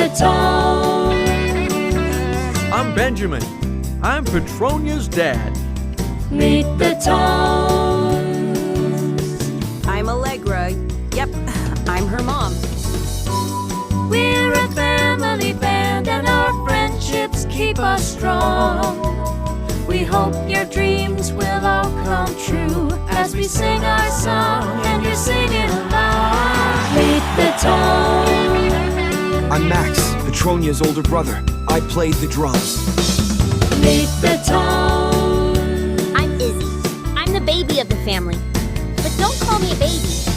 the tones. I'm Benjamin. I'm Petronia's dad. Meet the tones. I'm Allegra. Yep, I'm her mom. We're a family band and our friendships keep us strong. We hope your dreams will all come true as we sing our song and you're singing along. Meet the tones. I'm Max, Petronia's older brother. I played the drums. Meet the tones. I'm Izzy. I'm the baby of the family. But don't call me a baby.